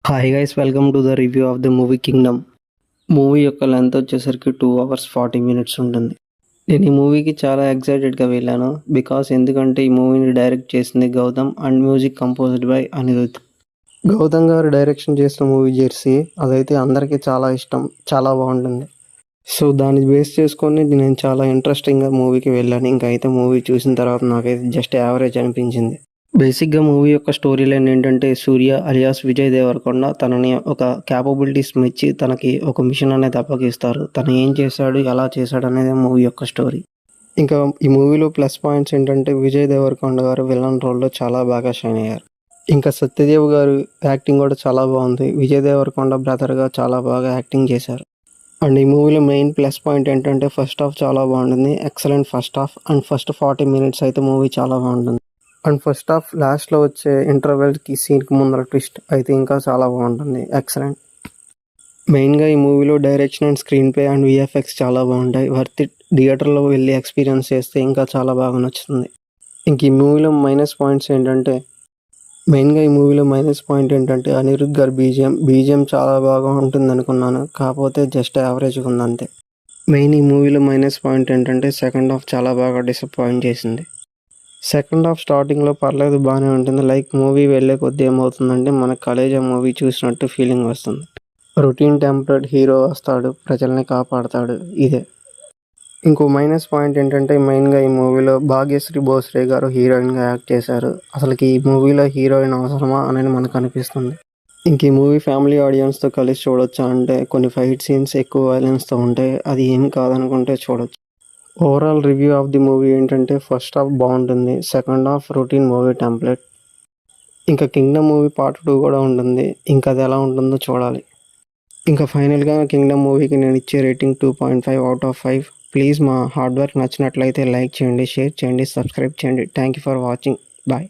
Hi guys, welcome to the review of the movie Kingdom. Movie యొక్క length వచ్చేసరికి 2 hours 40 minutes ఉంటుంది. నేను ఈ మూవీకి చాలా ఎక్సైటెడ్గా వెళ్ళాను ఎందుకంటే ఈ మూవీని డైరెక్ట్ చేసింది Gautam and music composed by Anirudh. Gautam గారు డైరెక్షన్ చేసిన మూవీ జెర్సీ, అదైతే అందరికీ చాలా ఇష్టం, చాలా బాగుంటుంది. సో దాన్ని బేస్ చేసుకొని నేను చాలా ఇంట్రెస్టింగ్గా మూవీకి వెళ్ళాను. ఇంకా అయితే మూవీ చూసిన తర్వాత నాకైతే జస్ట్ యావరేజ్ అనిపించింది. బేసిక్గా మూవీ యొక్క స్టోరీ లైన్ ఏంటంటే, సూర్య అలియాస్ విజయ్ దేవరకొండ తనని ఒక క్యాపబిలిటీస్ మెచ్చి తనకి ఒక మిషన్ అనేది అప్పగిస్తారు. తను ఏం చేశాడు, ఎలా చేశాడు అనేది మూవీ యొక్క స్టోరీ. ఇంకా ఈ మూవీలో ప్లస్ పాయింట్స్ ఏంటంటే, విజయ్ దేవరకొండ గారు విలన్ రోల్లో చాలా బాగా షైన్ అయ్యారు. ఇంకా సత్యదేవ్ గారు యాక్టింగ్ కూడా చాలా బాగుంది. విజయ్ దేవరకొండ బ్రదర్గా చాలా బాగా యాక్టింగ్ చేశారు. అండ్ ఈ మూవీలో మెయిన్ ప్లస్ పాయింట్ ఏంటంటే, ఫస్ట్ హాఫ్ చాలా బాగుంటుంది, excellent first half. And first 40 minutes అయితే మూవీ చాలా బాగుంటుంది. అండ్ ఫస్ట్ హాఫ్ లాస్ట్లో వచ్చే ఇంటర్వెల్కి సీన్కి ముందర ట్విస్ట్ అయితే ఇంకా చాలా బాగుంటుంది, ఎక్సలెంట్. మెయిన్గా ఈ మూవీలో direction and screen play and VFX చాలా బాగుంటాయి. Worth it. థియేటర్లో వెళ్ళి ఎక్స్పీరియన్స్ చేస్తే ఇంకా చాలా బాగా నచ్చుతుంది. ఇంక ఈ మూవీలో మైనస్ పాయింట్స్ ఏంటంటే, అనిరుద్ గారి బీజిఎం చాలా బాగా ఉంటుంది అనుకున్నాను, కాకపోతే జస్ట్ యావరేజ్గా ఉంది అంతే. మెయిన్ ఈ మూవీలో మైనస్ పాయింట్ ఏంటంటే, సెకండ్ హాఫ్ చాలా బాగా డిసప్పాయింట్ చేసింది. సెకండ్ హాఫ్ స్టార్టింగ్లో పర్లేదు, బాగానే ఉంటుంది. లైక్ మూవీ వెళ్ళే కొద్దీ ఏమవుతుందంటే, మన కలేజా మూవీ చూసినట్టు ఫీలింగ్ వస్తుంది. రొటీన్ టెంప్లెట్ హీరో వస్తాడు, ప్రజల్ని కాపాడతాడు, ఇదే. ఇంకో మైనస్ పాయింట్ ఏంటంటే, మెయిన్గా ఈ మూవీలో భాగ్యశ్రీ భోస్లే గారు హీరోయిన్గా యాక్ట్ చేశారు. అసలుకి ఈ మూవీలో హీరోయిన్ అవసరమా అనేది మనకు అనిపిస్తుంది. ఇంక ఈ మూవీ ఫ్యామిలీ ఆడియన్స్తో కలిసి చూడొచ్చా అంటే, కొన్ని ఫైట్ సీన్స్ ఎక్కువ వైలెన్స్తో ఉంటాయి, అది ఏం కాదనుకుంటే చూడొచ్చు. Overall review of the movie ఏంటంటే, ఫస్ట్ హాఫ్ బాగుంటుంది, second half routine movie template. ఇంకా కింగ్డమ్ మూవీ పార్ట్ 2 కూడా ఉంటుంది, ఇంకా అది ఎలా ఉంటుందో చూడాలి. ఇంకా ఫైనల్గా కింగ్డమ్ మూవీకి నేను ఇచ్చే రేటింగ్ 2.5 out of 5. ప్లీజ్ మా హార్డ్ వర్క్ నచ్చినట్లయితే లైక్ చేయండి, షేర్ చేయండి, సబ్స్క్రైబ్ చేయండి. Thank you for watching. Bye.